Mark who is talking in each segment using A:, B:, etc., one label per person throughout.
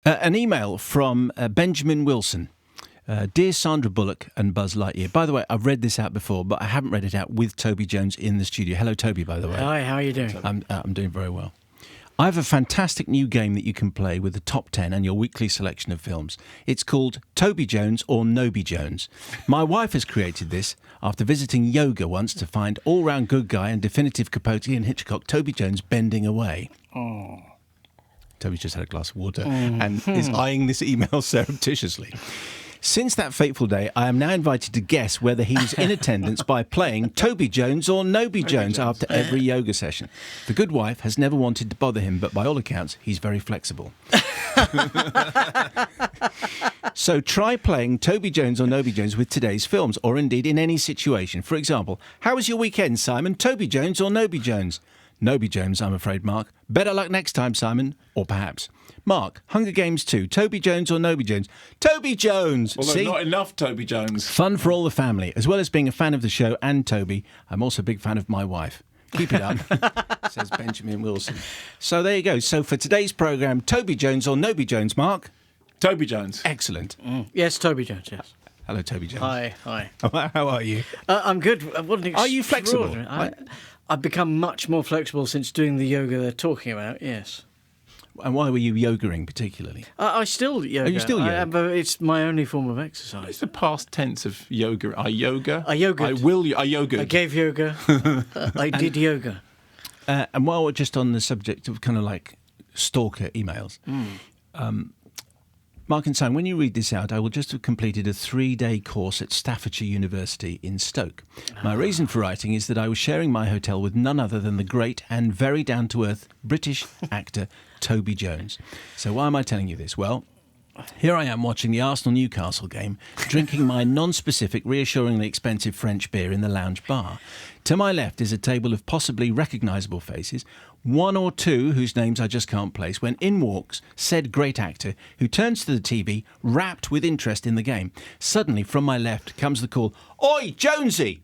A: An email from Benjamin Wilson. Dear Sandra Bullock and Buzz Lightyear. By the way, I've read this out before, but I haven't read it out with Toby Jones in the studio. Hello, Toby, by the way.
B: Hi, how are you doing?
A: I'm doing very well. I have a fantastic new game that you can play with the top 10 and your weekly selection of films. It's called Toby Jones or Noby Jones. My wife has created this after visiting yoga once to find all-round good guy and definitive Capote and Hitchcock Toby Jones bending away.
B: Oh.
A: Toby's just had a glass of water and is eyeing this email surreptitiously. Since that fateful day, I am now invited to guess whether he was in attendance by playing Toby Jones or Noby Jones after every yoga session. The good wife has never wanted to bother him, but by all accounts, he's very flexible. So try playing Toby Jones or Noby Jones with today's films, or indeed in any situation. For example, how was your weekend, Simon? Toby Jones or Noby Jones? Noby Jones, I'm afraid, Mark. Better luck next time, Simon. Or perhaps. Mark, Hunger Games 2. Toby Jones or Noby Jones? Toby Jones!
C: Although
A: See?
C: not enough Toby Jones.
A: Fun for all the family. As well as being a fan of the show and Toby, I'm also a big fan of my wife. Keep it up, says Benjamin Wilson. So there you go. So for today's programme, Toby Jones or Noby Jones, Mark?
C: Toby Jones.
A: Excellent.
B: Yes, Toby Jones, yes.
A: Hello, Toby Jones.
B: Hi.
A: How are you?
B: I'm good. What an
A: Are you flexible?
B: extraordinary- I've become much more flexible since doing the yoga they're talking about, yes.
A: And why were you yogaing particularly?
B: I still yoga.
A: Oh, you still yoga?
B: But it's my only form of
C: It's
B: exercise.
C: the past tense of yoga. I yoga.
B: I yoga.
C: I yoga.
B: I gave yoga. I did yoga.
A: And while we're just on the subject of kind of like stalker emails, Mark and Sam, when you read this out, I will just have completed a 3-day course at Staffordshire University in Stoke. My reason for writing is that I was sharing my hotel with none other than the great and very down-to-earth British actor Toby Jones. So why am I telling you this? Well, here I am watching the Arsenal-Newcastle game, drinking my non-specific, reassuringly expensive French beer in the lounge bar. To my left is a table of possibly recognisable faces, one or two whose names I just can't place, when in walks said great actor, who turns to the TV, rapt with interest in the game. Suddenly, from my left, comes the call, "Oi, Jonesy!"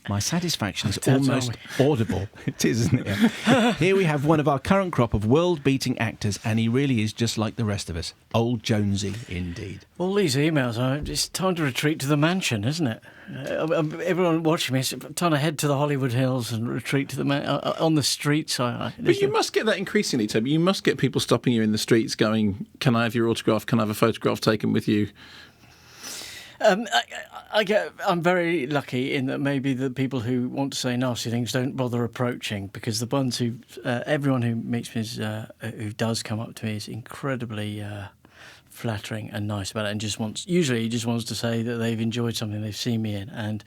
A: My satisfaction is almost audible. It is, isn't it? Here we have one of our current crop of world-beating actors, and he really is just like the rest of us. Old Jonesy, indeed.
B: All these emails, it's time to retreat to the mansion, isn't it? Everyone watching me is time to head to the Hollywood Hills and retreat to the on the streets.
C: But you must get that increasingly, Toby. You must get people stopping you in the streets going, "Can I have your autograph? Can I have a photograph taken with you?"
B: I'm very lucky in that maybe the people who want to say nasty things don't bother approaching, because the ones who, everyone who meets me, who does come up to me, is incredibly flattering and nice about it, and usually just wants to say that they've enjoyed something they've seen me in. And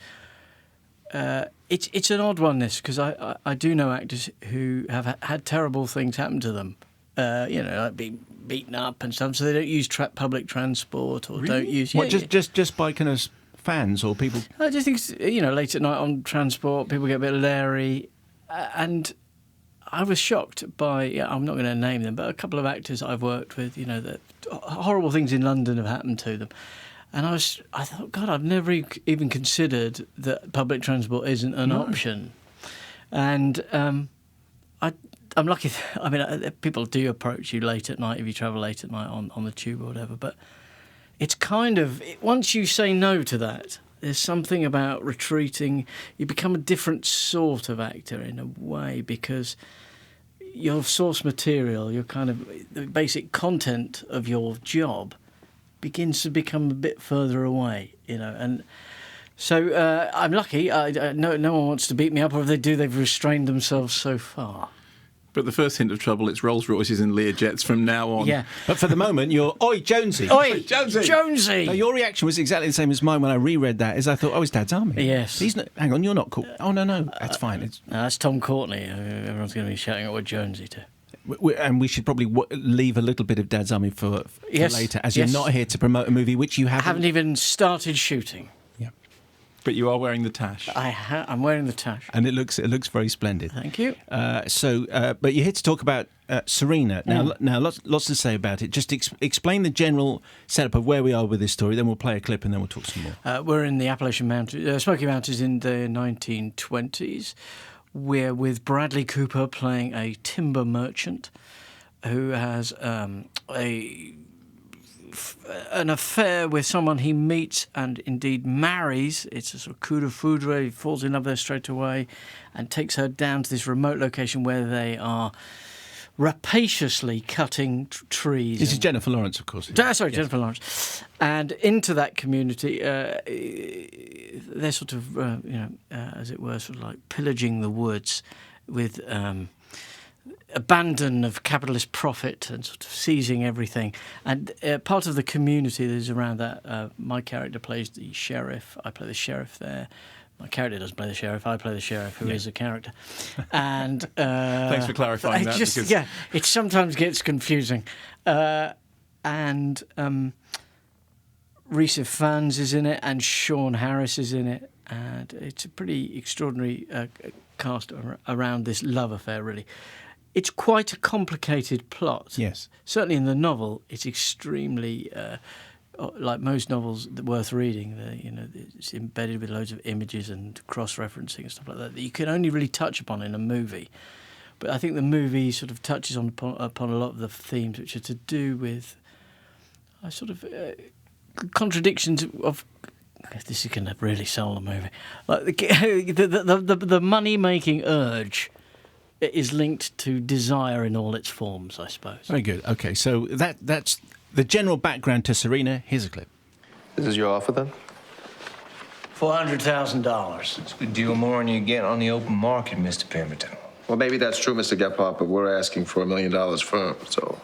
B: it's an odd one, this, because I do know actors who have had terrible things happen to them, like being beaten up and stuff, so they don't use public transport or don't use...
A: What, just by kind of fans or people?
B: I just think, late at night on transport, people get a bit leery, and I was shocked by, I'm not going to name them, but a couple of actors I've worked with, that horrible things in London have happened to them. And I thought, God, I've never even considered that public transport isn't an option. And I'm lucky. People do approach you late at night if you travel late at night on the tube or whatever. But it's kind of, once you say no to that, there's something about retreating. You become a different sort of actor in a way, because your source material, your kind of the basic content of your job begins to become a bit further away, and so I'm lucky. No one wants to beat me up, or if they do, they've restrained themselves so far.
C: But the first hint of trouble, it's Rolls Royces and Learjets from now on.
B: Yeah.
A: But for the moment, you're, "Oi, Jonesy!"
B: Oi,
C: Jonesy!
A: Now, your reaction was exactly the same as mine when I reread that, is I thought, it's Dad's Army.
B: Yes.
A: Hang on, you're not cool. Oh, no, that's fine.
B: No, that's Tom Courtney. Everyone's going to be shouting out what Jonesy to.
A: And we should probably leave a little bit of Dad's Army for later, as you're not here to promote a movie which you haven't
B: even started shooting.
A: Yeah.
C: But you are wearing the tash.
B: I'm wearing the tash.
A: And it looks very splendid.
B: Thank you.
A: But you're here to talk about Serena. Now, lots to say about it. Just explain the general setup of where we are with this story, then we'll play a clip and then we'll talk some more.
B: We're in the Appalachian Mountains, Smoky Mountains in the 1920s. We're with Bradley Cooper playing a timber merchant who has an affair with someone he meets and indeed marries. It's a sort of coup de foudre. He falls in love with her straight away and takes her down to this remote location where they are rapaciously cutting trees.
A: This is Jennifer Lawrence, of course.
B: Jennifer Lawrence. And into that community, they're sort of, as it were, sort of like pillaging the woods with abandon of capitalist profit and sort of seizing everything. And part of the community that is around that, my character plays the sheriff. I play the sheriff there. My character doesn't play the sheriff. I play the sheriff, who is a character. And
C: thanks for clarifying that.
B: It sometimes gets confusing. And Rhys Ifans is in it, and Sean Harris is in it, and it's a pretty extraordinary cast around this love affair. Really, it's quite a complicated plot.
A: Yes,
B: certainly in the novel, it's extremely. Like most novels worth reading, it's embedded with loads of images and cross-referencing and stuff like that you can only really touch upon in a movie. But I think the movie sort of touches upon a lot of the themes which are to do with contradictions of. This is going to really sell the movie. Like the money-making urge is linked to desire in all its forms, I suppose.
A: Very good. Okay, so that's the general background to Serena. Here's a clip.
D: This is your offer, then?
B: $400,000.
E: It's a good deal more than you get on the open market, Mr. Pemberton.
D: Well, maybe that's true, Mr. Gephardt, but we're asking for $1 million firm, so...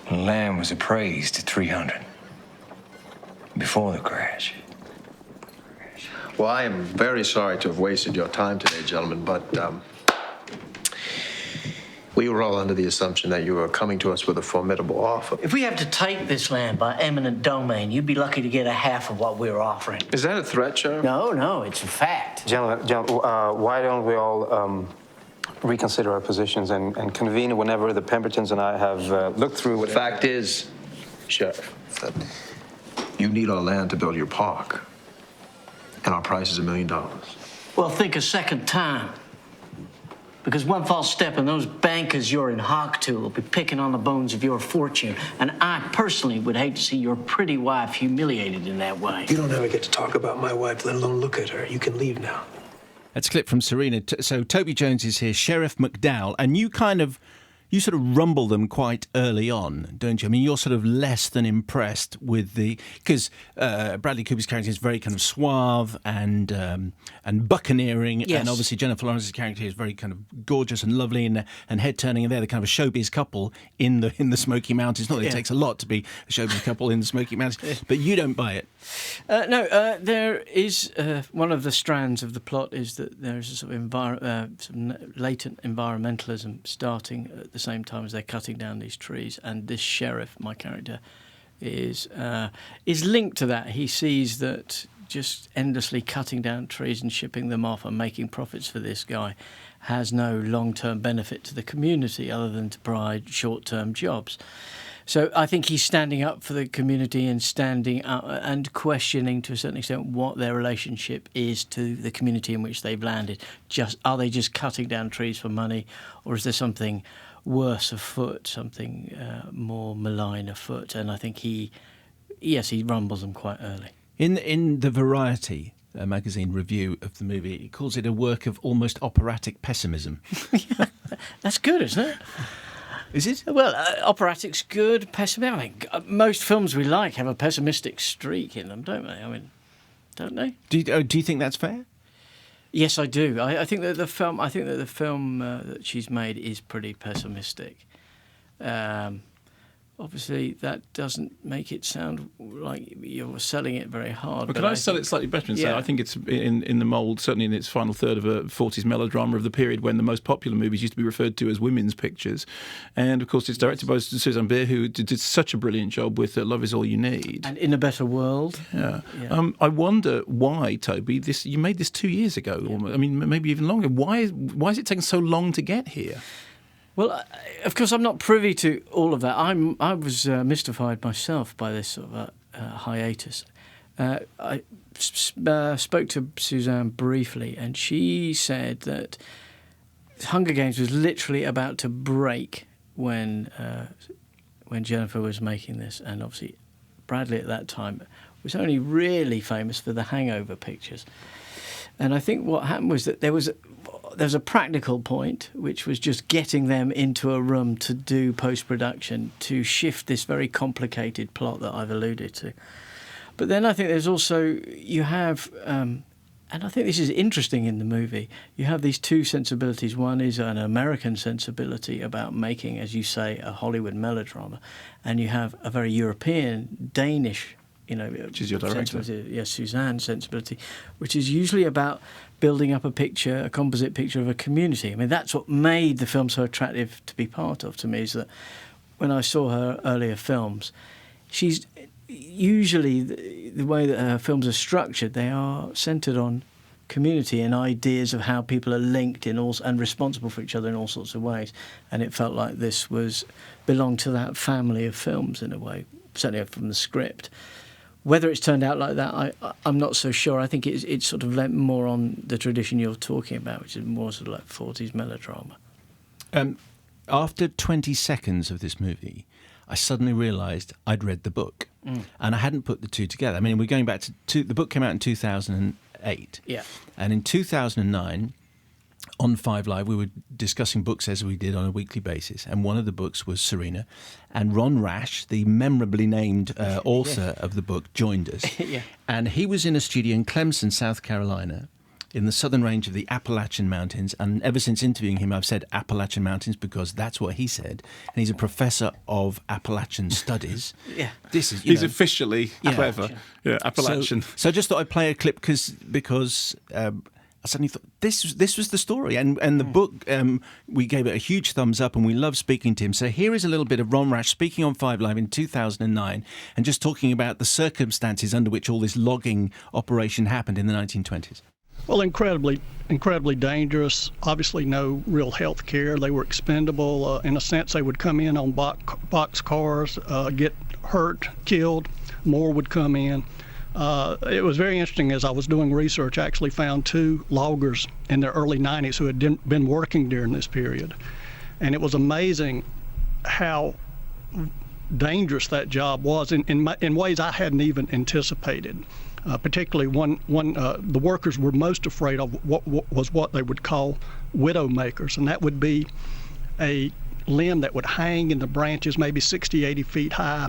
E: The land was appraised at $300 before the crash.
D: Well, I am very sorry to have wasted your time today, gentlemen, but we were all under the assumption that you were coming to us with a formidable offer.
B: If we have to take this land by eminent domain, you'd be lucky to get a half of what we're offering.
D: Is that a threat, Sheriff?
B: No, it's a fact.
F: Gentlemen, why don't we all reconsider our positions and convene whenever the Pembertons and I have looked through
D: The fact is, Sheriff, that you need our land to build your park, and our price is $1 million.
B: Well, think a second time. Because one false step and those bankers you're in hock to will be picking on the bones of your fortune. And I personally would hate to see your pretty wife humiliated in that way.
G: You don't ever get to talk about my wife, let alone look at her. You can leave now.
A: That's a clip from Serena. So Toby Jones is here, Sheriff McDowell, and you sort of rumble them quite early on, don't you? I mean, you're sort of less than impressed with because Bradley Cooper's character is very kind of suave and buccaneering,
B: yes.
A: And obviously Jennifer Lawrence's character is very kind of gorgeous and lovely and head turning, and they're the kind of a showbiz couple in the Smoky Mountains. Not that it takes a lot to be a showbiz couple in the Smoky Mountains, but you don't buy it.
B: No, there is one of the strands of the plot is that there is a sort of some latent environmentalism starting at the same time as they're cutting down these trees, and this sheriff, my character, is linked to that. He sees that just endlessly cutting down trees and shipping them off and making profits for this guy has no long-term benefit to the community other than to provide short-term jobs. So I think he's standing up for the community and standing up and questioning to a certain extent what their relationship is to the community in which they've landed. Are they just cutting down trees for money, or is there something worse afoot, something more malign afoot? And I think he rumbles them quite early.
A: In the Variety magazine review of the movie, he calls it a work of almost operatic pessimism.
B: Yeah, that's good, isn't it?
A: Is it?
B: Well, operatic's good, pessimistic. I mean, most films we like have a pessimistic streak in them, don't they? I mean, don't they?
A: Do you think that's fair?
B: Yes, I do. I think that the film that she's made is pretty pessimistic. Obviously, that doesn't make it sound like you're selling it very hard.
C: But can I sell it slightly better and say I think it's in the mould, certainly in its final third of a 40s melodrama of the period when the most popular movies used to be referred to as women's pictures. And, of course, it's directed by Susan Beer, who did such a brilliant job with Love Is All You Need.
B: And In a Better World.
C: Yeah. I wonder why, Toby, you made this 2 years ago. Yeah. I mean, maybe even longer. Why is it taking so long to get here?
B: Well, of course, I'm not privy to all of that. I was mystified myself by this sort of hiatus. I spoke to Suzanne briefly, and she said that Hunger Games was literally about to break when Jennifer was making this, and obviously Bradley at that time was only really famous for the Hangover pictures. And I think what happened was that there was a practical point, which was just getting them into a room to do post-production, to shift this very complicated plot that I've alluded to. But then I think there's also, you have, and I think this is interesting in the movie, you have these two sensibilities. One is an American sensibility about making, as you say, a Hollywood melodrama, and you have a very European, Danish, which
C: is your director.
B: Yes, Suzanne's sensibility, which is usually about building up a composite picture of a community. I mean, that's what made the film so attractive to be part of to me, is that when I saw her earlier films, she's usually, the way that her films are structured, they are centred on community and ideas of how people are linked and responsible for each other in all sorts of ways. And it felt like this belonged to that family of films in a way, certainly from the script. Whether it's turned out like that, I'm not so sure. I think it's sort of lent more on the tradition you're talking about, which is more sort of like 40s melodrama.
A: After 20 seconds of this movie, I suddenly realised I'd read the book, and I hadn't put the two together. I mean, we're going back to the book came out in 2008, and in 2009, on 5 Live, we were discussing books as we did on a weekly basis, and one of the books was Serena, and Ron Rash, the memorably named author of the book, joined us. And he was in a studio in Clemson, South Carolina, in the southern range of the Appalachian Mountains, and ever since interviewing him, I've said Appalachian Mountains because that's what he said, and he's a professor of Appalachian studies.
C: He's officially clever. Appalachian.
A: So I just thought I'd play a clip because I suddenly thought this was the story, and the book, we gave it a huge thumbs up, and we loved speaking to him. So here is a little bit of Ron Rash speaking on 5 Live in 2009, and just talking about the circumstances under which all this logging operation happened in the 1920s.
H: Well, incredibly dangerous. Obviously, no real health care. They were expendable. In a sense, they would come in on box cars, get hurt, killed. More would come in. It was very interesting. As I was doing research, I actually found 2 loggers in their early 90s who had been working during this period. And it was amazing how dangerous that job was in ways I hadn't even anticipated. Particularly the workers were most afraid of what they would call widow makers, and that would be a limb that would hang in the branches maybe 60, 80 feet high,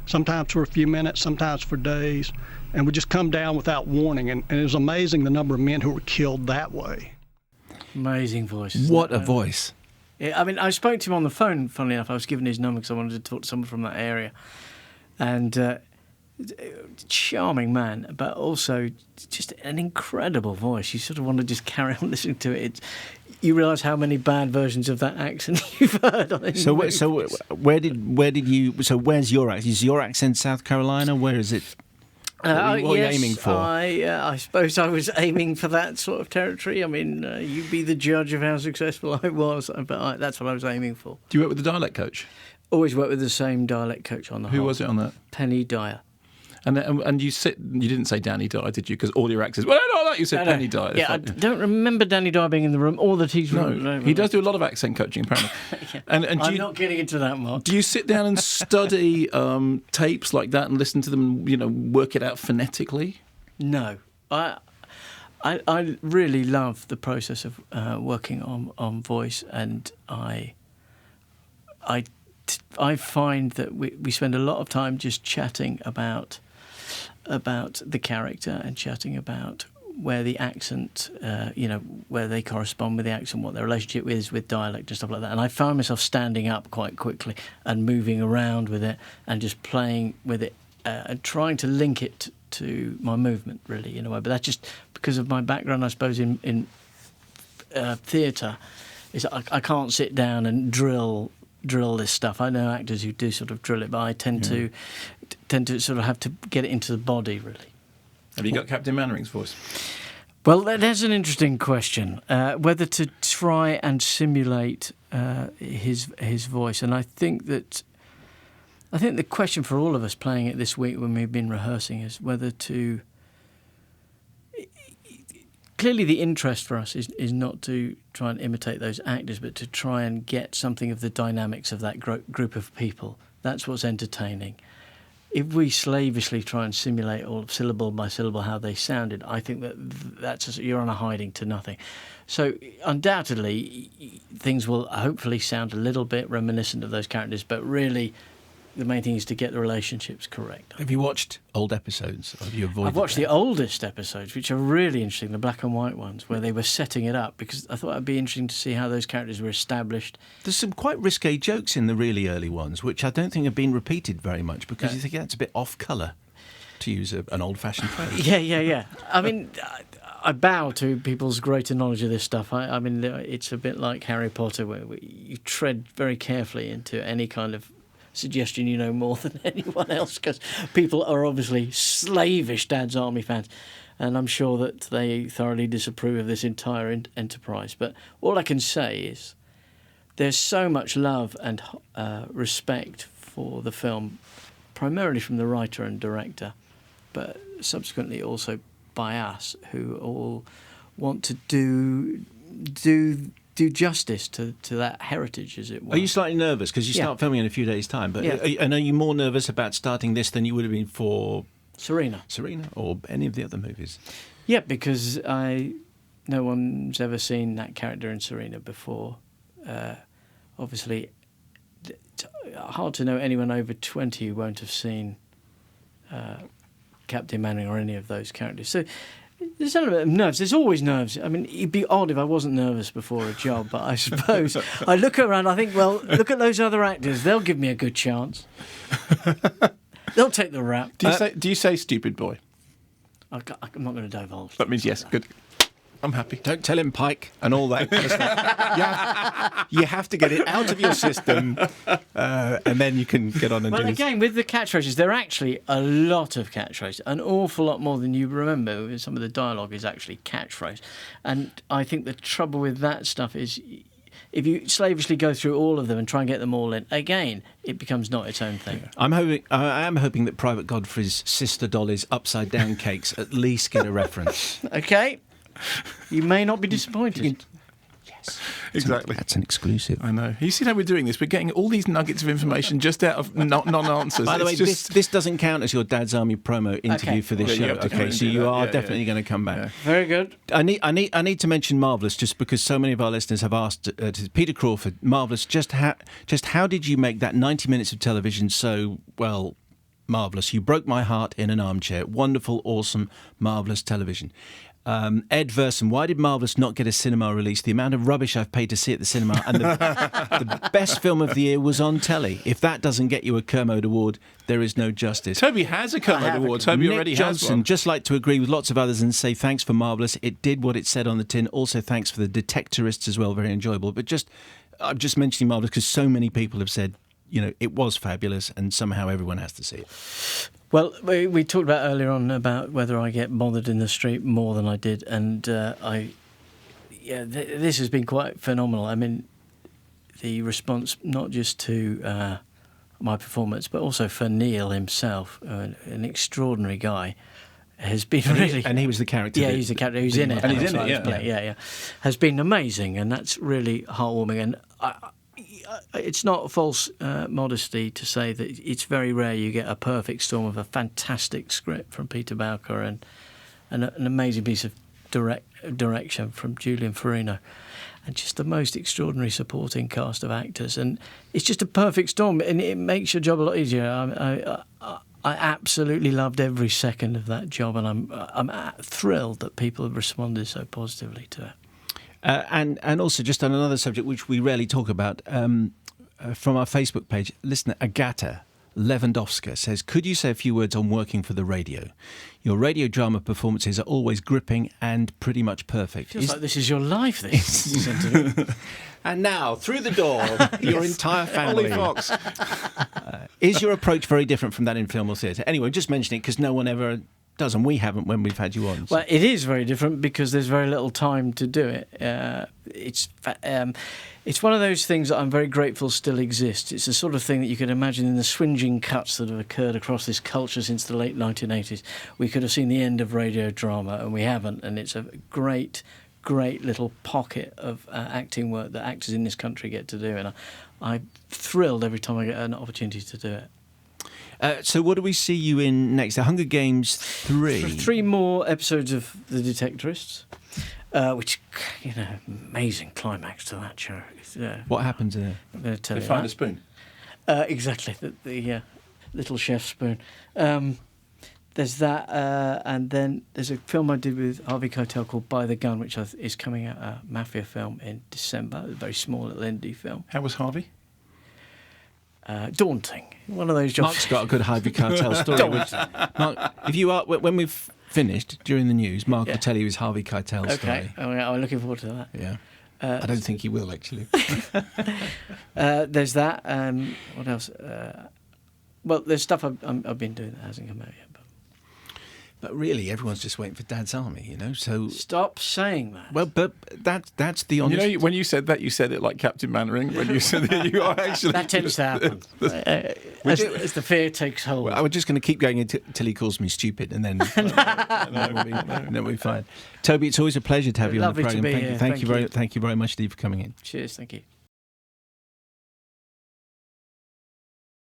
H: sometimes for a few minutes, sometimes for days, and would just come down without warning. And it was amazing the number of men who were killed that way.
B: Amazing voice.
A: What a voice.
B: Yeah, I mean, I spoke to him on the phone, funnily enough. I was given his number because I wanted to talk to someone from that area. And charming man, but also just an incredible voice. You sort of want to just carry on listening to it. You realise how many bad versions of that accent you've heard on it.
A: Where's your accent? Is your accent South Carolina? Where is it? What are you aiming for?
B: I suppose I was aiming for that sort of territory. I mean, you be the judge of how successful I was, but that's what I was aiming for.
C: Do you work with the dialect coach?
B: Always work with the same dialect coach on the whole.
C: Who was it on that?
B: Penny Dyer.
C: And you didn't say Danny Dyer, did you? Because all your accents. Well, no, you said Penny Dyer.
B: Yeah, I don't remember Danny Dyer being in the room or that he's.
C: No, he does do a lot of accent coaching, apparently. And
B: I'm not getting into that, Mark.
C: Do you sit down and study tapes like that and listen to them, work it out phonetically?
B: No, I really love the process of working on voice, and I find that we spend a lot of time just chatting about the character and chatting about where the accent, where they correspond with the accent, what their relationship is with dialect and stuff like that. And I found myself standing up quite quickly and moving around with it and just playing with it and trying to link it to my movement, really, in a way. But that's just because of my background, I suppose, in theatre. I can't sit down and drill this stuff. I know actors who do sort of drill it, but I tend to sort of have to get it into the body, really.
C: Have you got Captain Mainwaring's voice?
B: Well, that's an interesting question. Whether to try and simulate his voice, and I think the question for all of us playing it this week when we've been rehearsing is whether to. Clearly, the interest for us is not to try and imitate those actors, but to try and get something of the dynamics of that group of people That's what's entertaining. If we slavishly try and simulate all syllable by syllable how they sounded, I think you're on a hiding to nothing. So undoubtedly, things will hopefully sound a little bit reminiscent of those characters, but really, the main thing is to get the relationships correct.
A: Have you watched old episodes? Or have you avoided
B: I've watched
A: that?
B: the oldest episodes, which are really interesting, the black and white ones, where they were setting it up, because I thought it'd be interesting to see how those characters were established.
A: There's some quite risque jokes in the really early ones, which I don't think have been repeated very much, because you think that's a bit off colour, to use an old-fashioned phrase.
B: Yeah. I mean, I bow to people's greater knowledge of this stuff. I mean, it's a bit like Harry Potter, where you tread very carefully into any kind of suggestion you know more than anyone else, because people are obviously slavish Dad's Army fans, and I'm sure that they thoroughly disapprove of this entire enterprise. But all I can say is there's so much love and respect for the film, primarily from the writer and director, but subsequently also by us, who all want to do justice to that heritage, as it were.
A: Are you slightly nervous? Because you start filming in a few days' time. But and are you more nervous about starting this than you would have been for
B: Serena
A: or any of the other movies?
B: Yeah, because no one's ever seen that character in Serena before. Obviously, it's hard to know anyone over 20 who won't have seen Captain Mainwaring or any of those characters. So there's a little bit of nerves. There's always nerves. I mean, it'd be odd if I wasn't nervous before a job, but I suppose I look around, I think, well, look at those other actors. They'll give me a good chance. They'll take the rap.
C: Do you say stupid boy?
B: I'm not going to divulge.
C: That means yes. Good. I'm happy.
A: Don't tell him Pike and all that kind of stuff. You have to get it out of your system, and then you can get on and do it.
B: Well, again, with the catchphrases, there are actually a lot of catchphrases, an awful lot more than you remember. Some of the dialogue is actually catchphrase. And I think the trouble with that stuff is if you slavishly go through all of them and try and get them all in, again, it becomes not its own thing.
A: I am hoping that Private Godfrey's sister Dolly's upside-down cakes at least get a reference.
B: OK. You may not be disappointed.
A: Yes.
C: Exactly.
A: That's an exclusive.
C: I know. You see how we're doing this? We're getting all these nuggets of information just out of non-answers.
A: By the way, this doesn't count as your Dad's Army promo interview for this show. Okay, so you are definitely going to come back.
C: Yeah.
B: Very good.
A: I need to mention Marvellous, just because so many of our listeners have asked Peter Crawford, Marvellous, just how did you make that 90 minutes of television so, well, marvellous? You broke my heart in an armchair. Wonderful, awesome, marvellous television. Ed Verson, why did Marvellous not get a cinema release? The amount of rubbish I've paid to see at the cinema, and the best film of the year was on telly. If that doesn't get you a Kermode Award, there is no justice.
C: Toby has a Kermode Award. Toby already
A: Nick
C: has
A: Johnson,
C: one.
A: just like to agree with lots of others and say thanks for Marvellous. It did what it said on the tin. Also, thanks for the Detectorists as well. Very enjoyable. But I'm just mentioning Marvellous because so many people have said, it was fabulous, and somehow everyone has to see it.
B: Well, we talked about earlier on about whether I get bothered in the street more than I did, and this has been quite phenomenal. I mean, the response not just to my performance, but also for Neil himself, an extraordinary guy, has been really.
A: And he was the character.
B: Yeah, he's the character who's in it.
C: And he's in it.
B: Yeah. Has been amazing, and that's really heartwarming. And it's not false modesty to say that it's very rare you get a perfect storm of a fantastic script from Peter Bowker and an amazing piece of direction from Julian Farina, and just the most extraordinary supporting cast of actors. And it's just a perfect storm, and it makes your job a lot easier. I absolutely loved every second of that job, and I'm thrilled that people have responded so positively to it.
A: And also, just on another subject which we rarely talk about, from our Facebook page, listener Agata Lewandowska says, could you say a few words on working for the radio? Your radio drama performances are always gripping and pretty much perfect.
B: Feels like this is your life, this interview.
A: And now, through the door, your entire family.
C: Ollie Fox.
A: Is your approach very different from that in film or theatre? Anyway, just mentioning it because no one ever does, and we haven't when we've had you on. So.
B: Well, it is very different because there's very little time to do it. It's one of those things that I'm very grateful still exists. It's the sort of thing that you could imagine in the swinging cuts that have occurred across this culture since the late 1980s. We could have seen the end of radio drama, and we haven't, and it's a great great little pocket of acting work that actors in this country get to do, and I'm thrilled every time I get an opportunity to do it.
A: So what do we see you in next? The Hunger Games 3?
B: 3 more episodes of The Detectorists, which, amazing climax to that show.
A: What happens in it?
B: I'm going to tell
C: They
B: you
C: find
B: that.
C: a spoon.
B: Exactly, the little chef's spoon. There's that, and then there's a film I did with Harvey Keitel called By the Gun, which is coming out, a mafia film in December, a very small little indie film.
C: How was Harvey?
B: Daunting. One of those jobs.
A: Mark's got a good Harvey Keitel story. Mark, if you are, when we've finished during the news, Mark will tell you his Harvey Keitel story.
B: Okay, I'm looking forward to that.
A: Yeah. I don't think he will, actually.
B: There's that. What else? Well, there's stuff I've been doing that hasn't come out yet.
A: But really, everyone's just waiting for Dad's Army, So
B: Stop saying that.
A: Well, but that's the honest.
C: When you said that, you said it like Captain Mainwaring. When you said that, you are actually.
B: That tends to happen as the fear takes hold.
A: Well, I'm just going to keep going until he calls me stupid, and then then we'll be fine. Toby, it's always a pleasure to have you on the
B: Lovely to
A: programme.
B: be here.
A: Thank you very much, Steve, for coming in.
B: Cheers. Thank you.